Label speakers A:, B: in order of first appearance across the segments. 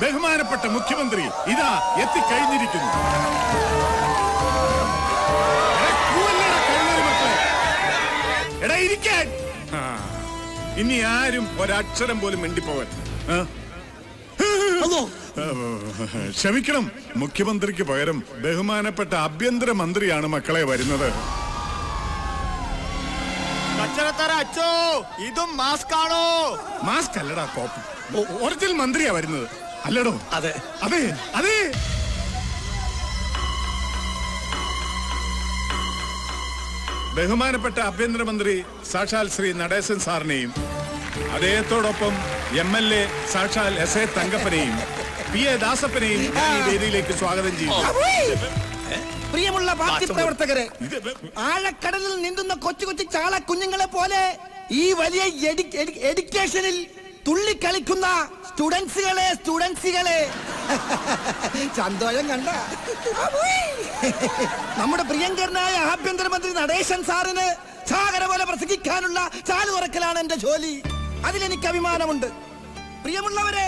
A: ബഹുമാനപ്പെട്ട മുഖ്യമന്ത്രി ഇതാ എത്തിക്കഴിഞ്ഞിരിക്കുന്നു. എടാ ഇരിക്കാൻ. ഇനി ആരും ഒരക്ഷരം പോലും മിണ്ടിപ്പോവൻ. ക്ഷമിക്കണം, മുഖ്യമന്ത്രിക്ക് പകരം ബഹുമാനപ്പെട്ട ആഭ്യന്തര മന്ത്രിയാണ് മക്കളെ വരുന്നത്.
B: അച്ഛോ, ഇതും മാസ്ക് ആണോ?
A: മാസ്ക് അല്ലടാ കോപ്പി. ഒറിജിനൽ മന്ത്രിയാ വരുന്നത് അല്ലടോ?
B: അതെ
A: അതെ അതെ. ബഹുമാനപ്പെട്ട ആഭ്യന്തരമന്ത്രി സാക്ഷാൽ ശ്രീ നടേശൻ സാറിനെയും അദ്ദേഹത്തോടൊപ്പം MLA സാക്ഷാൽ SA തങ്കപ്പനെയും PA ദാസപ്പനെയും ഈ വേദിയിലേക്ക് സ്വാഗതം ചെയ്യുന്നു.
C: പ്രിയമുള്ള പാർട്ടി പ്രവർത്തകരെ, ആഴക്കടലിൽ നീന്തുന്ന കൊച്ചു കൊച്ചു ചാള കുഞ്ഞുങ്ങളെ പോലെ ഈ വലിയ എഡ്യൂക്കേഷനിൽ തുള്ളിക്കളിക്കുന്ന സ്റ്റുഡൻസുകളെ സന്തോഷം കണ്ട നമ്മുടെ പ്രിയങ്കരനായ ആഭ്യന്തരമന്ത്രി നടേശൻ സാറിന് സാഗര പോലെ പ്രസംഗിക്കാനുള്ള ചാലു തുറക്കലാണ് എന്റെ ജോലി. അതിലെനിക്ക് അഭിമാനമുണ്ട്. പ്രിയമുള്ളവരെ,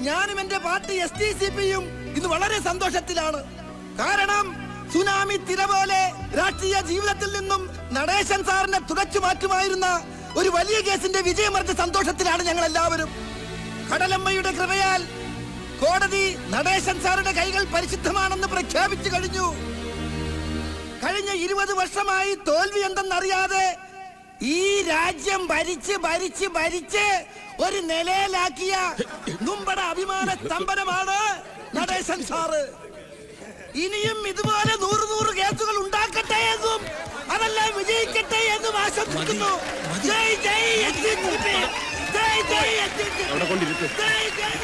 C: ഞാനും എന്റെ പാർട്ടി SDCPയും ഇന്ന് വളരെ സന്തോഷത്തിലാണ്. കാരണം സുനാമി തിര പോലെ രാഷ്ട്രീയ ജീവിതത്തിൽ നിന്നും നടേശൻ സാറിനെ തുടച്ചു മാറ്റുമായിരുന്ന ഒരു വലിയ കേസിന്റെ വിജയമറിഞ്ഞ സന്തോഷത്തിലാണ് ഞങ്ങൾ എല്ലാവരും. കടലമ്മയുടെ കൃപയാൽ കോടതി നടേശൻ സാറിന്റെ കൈകൾ പരിശുദ്ധമാണെന്ന് പ്രഖ്യാപിച്ചു കഴിഞ്ഞു. കഴിഞ്ഞ 20 വർഷമായി തോൽവി എന്തെന്നറിയാതെ ഈ രാജ്യം ഭരിച്ച് ഒരു നിലയിലാക്കിയ നമ്മുടെ അഭിമാന സ്തംഭനമാണ് നടേശൻ സാറ്. ഇനിയും ഇതുപോലെ 100 കേസുകൾ ഉണ്ടാക്കട്ടെ എന്നും അതെല്ലാം വിജയിക്കട്ടെ എന്നും ആശംസിക്കുന്നു. ജയ് ജയ് SDCP, ജയ് ജയ് SDCP, ജയ് ജയ്.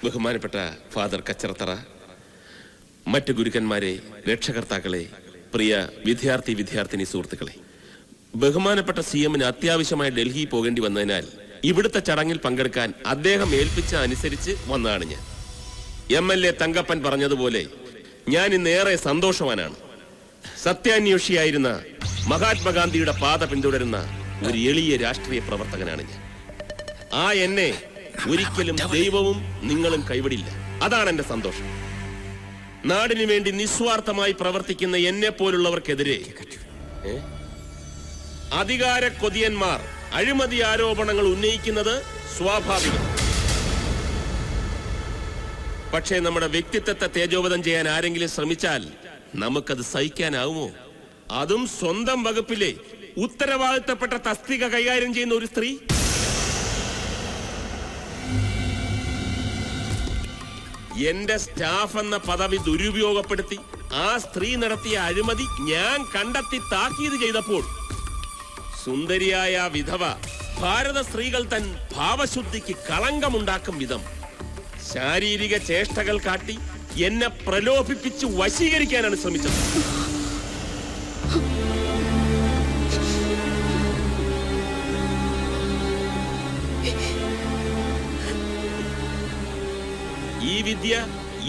D: ബഹുമാനപ്പെട്ട ഫാദർ കച്ചറത്തറ, മറ്റു ഗുരുക്കന്മാരെ, രക്ഷകർത്താക്കളെ, പ്രിയ വിദ്യാർത്ഥിനി സുഹൃത്തുക്കളെ, ബഹുമാനപ്പെട്ട CMന് അത്യാവശ്യമായി ഡൽഹി പോകേണ്ടി വന്നതിനാൽ ഇവിടുത്തെ ചടങ്ങിൽ പങ്കെടുക്കാൻ അദ്ദേഹം ഏൽപ്പിച്ച അനുസരിച്ച് വന്നതാണ് ഞാൻ. MLA തങ്കപ്പൻ പറഞ്ഞതുപോലെ ഞാൻ ഇന്നേറെ സന്തോഷവാനാണ്. സത്യാന്വേഷിയായിരുന്ന മഹാത്മാഗാന്ധിയുടെ പാത പിന്തുടരുന്ന ഒരു എളിയ രാഷ്ട്രീയ പ്രവർത്തകനാണ് ഞാൻ. ആ എന്നെ ഒരിക്കലും ദൈവവും നിങ്ങളും കൈവിടില്ല. അതാണ് എന്റെ സന്തോഷം. നാടിനു വേണ്ടി നിസ്വാർത്ഥമായി പ്രവർത്തിക്കുന്ന എന്നെ പോലുള്ളവർക്കെതിരെ അധികാര കൊതിയന്മാർ അഴിമതി ആരോപണങ്ങൾ ഉന്നയിക്കുന്നത് സ്വാഭാവികം. പക്ഷേ നമ്മുടെ വ്യക്തിത്വത്തെ തേജോവധം ചെയ്യാൻ ആരെങ്കിലും ശ്രമിച്ചാൽ നമുക്കത് സഹിക്കാനാവുമോ? അതും സ്വന്തം വകുപ്പിലെ ഉത്തരവാദിത്തപ്പെട്ട തസ്തിക കൈകാര്യം ചെയ്യുന്ന ഒരു സ്ത്രീ. എന്റെ സ്റ്റാഫ് എന്ന പദവി ദുരുപയോഗപ്പെടുത്തി ആ സ്ത്രീ നടത്തിയ അഴിമതി ഞാൻ കണ്ടെത്തി താക്കീത് ചെയ്തപ്പോൾ സുന്ദരിയായ വിധവ ഭാരത സ്ത്രീകൾ തൻ ഭാവശുദ്ധിക്ക് കളങ്കമുണ്ടാക്കും വിധം ശാരീരിക ചേഷ്ടകൾ കാട്ടി എന്നെ പ്രലോഭിപ്പിച്ച് വശീകരിക്കാനാണ് ശ്രമിച്ചത്. ഈ വിദ്യ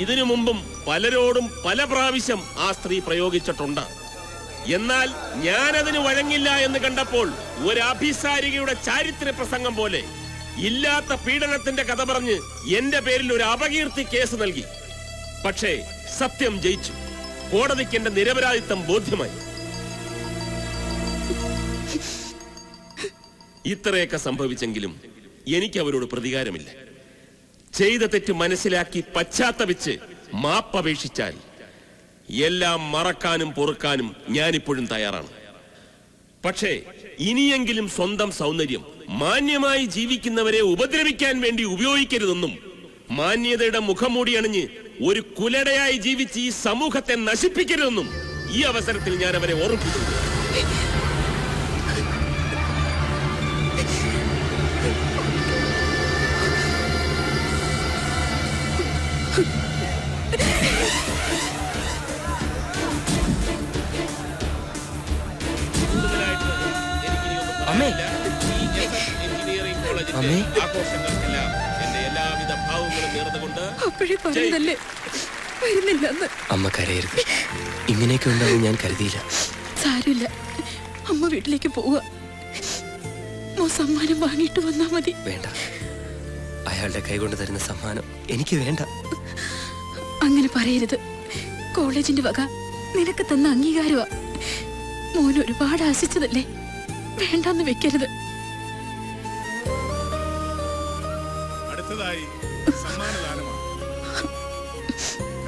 D: ഇതിനു മുമ്പും പലരോടും പല പ്രാവശ്യം ആ സ്ത്രീ പ്രയോഗിച്ചിട്ടുണ്ട്. എന്നാൽ ഞാനതിന് വഴങ്ങില്ല എന്ന് കണ്ടപ്പോൾ ഒരു അഭിസാരികയുടെ ചാരിത്ര പ്രസംഗം പോലെ ഇല്ലാത്ത പീഡനത്തിന്റെ കഥ പറഞ്ഞ് എന്റെ പേരിൽ ഒരു അപകീർത്തി കേസ് നൽകി. പക്ഷേ സത്യം ജയിച്ചു. കോടതിക്ക് എന്റെ നിരപരാധിത്വം ബോധ്യമായി. ഇത്രയൊക്കെ സംഭവിച്ചെങ്കിലും എനിക്ക് അവരോട് പ്രതികാരമില്ല. ചെയ്ത തെറ്റ് മനസ്സിലാക്കി പശ്ചാത്തപിച്ച് മാപ്പപേക്ഷിച്ചാൽ എല്ലാം മറക്കാനും പൊറുക്കാനും ഞാനിപ്പോഴും തയ്യാറാണ്. പക്ഷേ ഇനിയെങ്കിലും സ്വന്തം സൗന്ദര്യം മാന്യമായി ജീവിക്കുന്നവരെ ഉപദ്രവിക്കാൻ വേണ്ടി ഉപയോഗിക്കരുതെന്നും മാന്യതയുടെ മുഖംമൂടി അണിഞ്ഞ് ഒരു കുലടയായി ജീവിച്ച് ഈ സമൂഹത്തെ നശിപ്പിക്കരുതെന്നും ഈ അവസരത്തിൽ ഞാൻ അവരെ ഓർമ്മിപ്പിക്കുന്നു. ആഘോഷങ്ങൾക്കെല്ലാം എന്റെ എല്ലാവിധ ഭാവങ്ങളും നേർന്നുകൊണ്ട്
E: അമ്മ കരയരുത്. ഇങ്ങനെയൊക്കെ ഉണ്ടാവും ഞാൻ കരുതിയില്ല.
F: സാരമില്ല, അമ്മ വീട്ടിലേക്ക് പോവുക. സമ്മാനം വാങ്ങിയിട്ട് വന്നാ മതി.
E: വേണ്ട, അയാളുടെ കൈകൊണ്ട് തരുന്ന സമ്മാനം എനിക്ക് വേണ്ട.
F: അങ്ങനെ പറയരുത്. കോളേജിന്റെ വക നിനക്ക് തന്ന അംഗീകാരമാ. മോൻ ഒരുപാട് ആശിച്ചതല്ലേ, വേണ്ടെന്ന് വെക്കരുത്.
A: അടുത്തതായി സമ്മാനദാനമാണ്.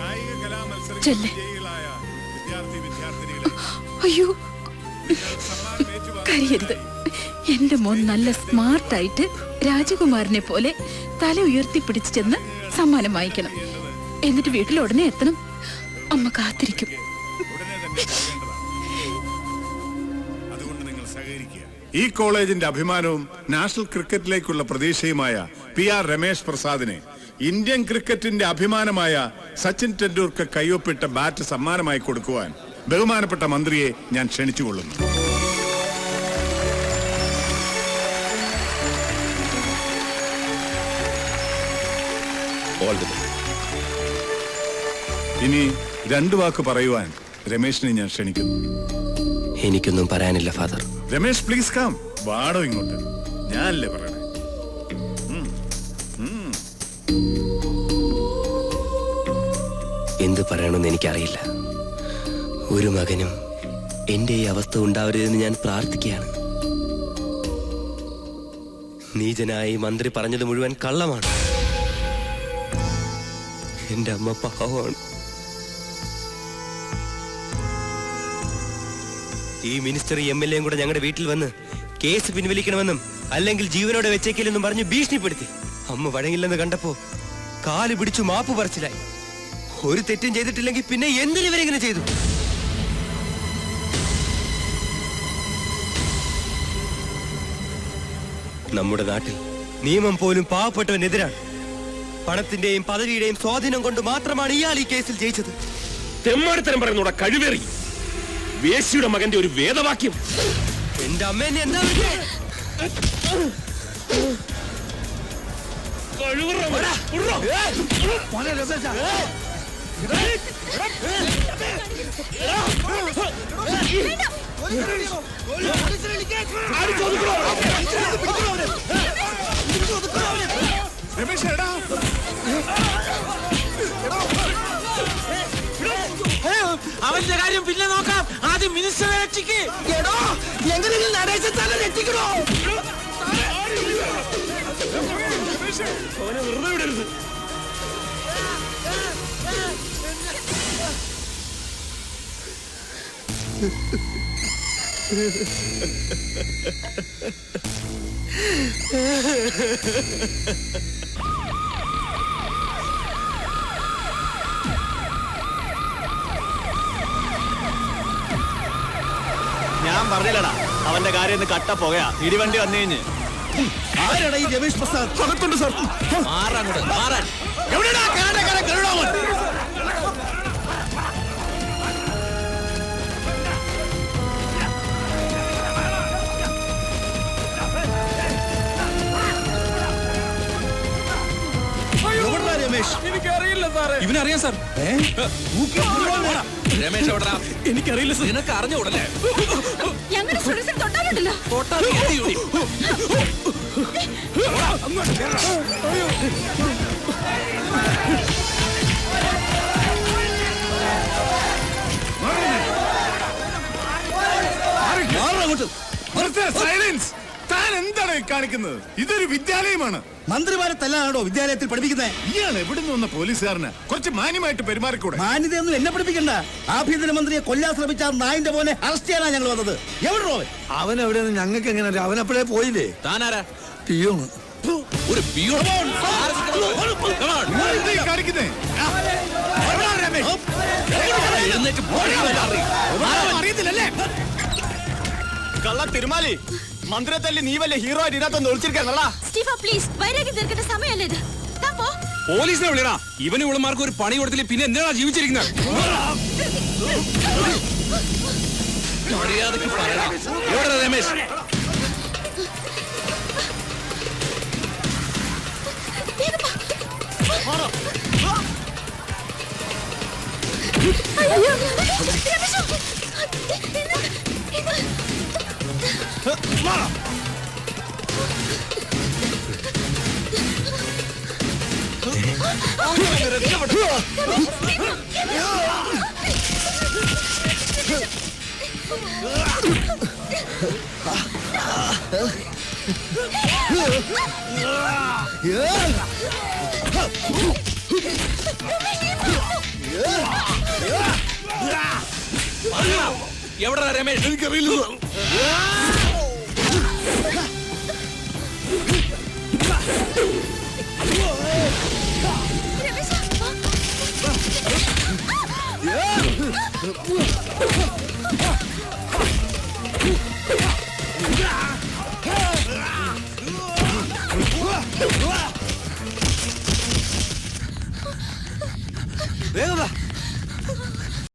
A: കായിക കലാമത്സരങ്ങളിൽ
F: ചെല്ല്.
A: വിജയികളായ വിദ്യാർത്ഥിനികളെ
F: അയ്യോ,
A: സമ്മാനം
F: കരയരുത്. എന്റെ മോൻ നല്ല സ്മാർട്ടായിട്ട് രാജകുമാരനെ പോലെ തല ഉയർത്തിപ്പിടിച്ച് ചെന്ന് സമ്മാനം വാങ്ങിക്കണം. എന്നിട്ട് വീട്ടിൽ ഉടനെ എത്തണം. അമ്മ കാത്തിരിക്കും.
A: ഉടനെ തന്നെ പോകേണ്ടതാണ്. അതുകൊണ്ട് നിങ്ങൾ സഹകരിക്കുക. ഈ കോളേജിന്റെ അഭിമാനവും നാഷണൽ ക്രിക്കറ്റിലേക്കുള്ള പ്രതീക്ഷയുമായ PR രമേശ് പ്രസാദിനെ ഇന്ത്യൻ ക്രിക്കറ്റിന്റെ അഭിമാനമായ സച്ചിൻ ടെണ്ടുൽക്കർ കയ്യൊപ്പിട്ട ബാറ്റ് സമ്മാനമായി കൊടുക്കുവാൻ ബഹുമാനപ്പെട്ട മന്ത്രിയെ ഞാൻ ക്ഷണിച്ചുകൊള്ളുന്നു. ഇനി 2 വാക്ക് പറയുവാൻ രമേശിനെ ഞാൻ ക്ഷണിക്കുന്നു.
E: എനിക്കൊന്നും പറയാനില്ല ഫാദർ.
A: Ramesh please come. വാടോ ഇങ്ങോട്ട്. ഞാനല്ലേ പറയണേ.
E: എന്ത് പറയണമെന്ന് എനിക്കറിയില്ല. ഒരു മകനും എന്റെ ഈ അവസ്ഥ ഉണ്ടാവരുതെന്ന് ഞാൻ പ്രാർത്ഥിക്കുകയാണ്. നീചനായി മന്ത്രി പറഞ്ഞത് മുഴുവൻ കള്ളമാണ്. എന്റെ അമ്മ പാവമാണ്. ഈ മിനിസ്റ്റർ MLA കൂടെ ഞങ്ങളുടെ വീട്ടിൽ വന്ന് കേസ് പിൻവലിക്കണമെന്നും അല്ലെങ്കിൽ ജീവനോടെ വെച്ചേക്കില്ലെന്നും പറഞ്ഞ് ഭീഷണിപ്പെടുത്തി. അമ്മ വഴങ്ങില്ലെന്ന് കണ്ടപ്പോ കാല് പിടിച്ചു മാപ്പ് പറച്ചിലായി. ഒരു തെറ്റും ചെയ്തിട്ടില്ലെങ്കിൽ പിന്നെ എന്തിനു ഇവരെങ്ങനെ ചെയ്തു? നമ്മുടെ നാട്ടിൽ നിയമം പോലും പാവപ്പെട്ടവനെതിരാണ്. പണത്തിന്റെയും പദവിയുടെയും സ്വാധീനം കൊണ്ട് മാത്രമാണ് ഇയാൾ ഈ കേസിൽ ജയിച്ചത്.
D: തെമ്മാടിത്തരം പറയുന്നൂടെ കഴിവേറി. വേശിയുടെ മകന്റെ ഒരു വേദവാക്യം.
E: എന്റെ അമ്മേനെ എന്താ
A: രമേശ് എടാ,
B: അവന്റെ കാര്യം പിന്നെ നോക്കാം. ആദ്യം മിനിസ്റ്ററെ രക്ഷിക്ക്.
C: എങ്ങനെയെങ്കിലും നടേശൻ സാറിനെ രക്ഷിക്കണോ?
D: അവനെ വെറുതെ വിടരുത്.
B: ഞാൻ പറഞ്ഞില്ലടാ, അവന്റെ കാര്യം കട്ട പോകയാ. ഇടിവണ്ടി വന്നു കഴിഞ്ഞ്
C: ആരാണ് ഈ രമേശ് പ്രസാദ്?
B: അകത്തുണ്ട് സാർ. മാറാങ്ങോട്ട് മാറാൻ. എവിടെടാ കേരളക്കാരെ കരുടാമോ?
C: എനിക്കറിയില്ല സാറേ.
B: ഇവനറിയാം സാർ. രമേശ് എവിടാ? എനിക്കറിയില്ല സാർ. നിനക്ക് അറിഞ്ഞൂടല്ലേ?
F: ഞങ്ങളുടെ സുരക്ഷ തൊട്ടാലുണ്ടല്ലോ.
A: സൈലൻസ്. താൻ എന്താണ് കാണിക്കുന്നത്? ഇതൊരു വിദ്യാലയമാണ്.
C: മന്ത്രിമാരെ തല്ലാനാണോ വിദ്യാലയത്തിൽ പഠിപ്പിക്കുന്നത്?
A: ഇയാൾ എവിടുന്ന് വന്ന പോലീസുകാരന് കുറച്ച് മാന്യമായിട്ട് പെരുമാറിക്കൂടെ?
C: മാന്യതയൊന്നും എന്നെ പഠിപ്പിക്കണ്ട. ആഭ്യന്തരമന്ത്രിയെ കൊല്ലാൻ ശ്രമിച്ച ആ നായിന്റെ മോനെ അറസ്റ്റ് ചെയ്യാനാണ് ഞങ്ങൾ വന്നത്. എവിടോ അവൻ?
B: അവൻ എവിടെയെന്ന് ഞങ്ങൾക്ക് എങ്ങനെ അറിയാം? അവനപ്പോഴേ പോയില്ലേ? താനാരാ? പിയോണ്. ഒരു പിയോൺ
A: കാണിക്കുന്നേ.
B: അറിയത്തില്ലല്ലേ? കള്ള തിരുമാലി, മന്ത്രിയെ തല്ലി നീ വല്ല ഹീറോ ആയിട്ട് ഇതിനകത്തൊന്ന് ഒളിച്ചിരിക്കാനല്ല.
F: സ്റ്റീഫ പ്ലീസ്, വൈരാഗ്യം തീർക്കേണ്ട സമയമല്ലേ ഇത്.
G: പോലീസിനെ വിളിയടാ. ഇവന് ഇവളുമാർക്ക് ഒരു പണി കൊടുത്തില്ല, പിന്നെ എന്തിനാ ജീവിച്ചിരിക്കുന്നത്?
B: മര്യാദക്ക് പറയണം. എവിടെ രമേശ്?
G: എവിടെ രമേശ്? എനിക്കറിയില്ല.
E: വേഗം വാ.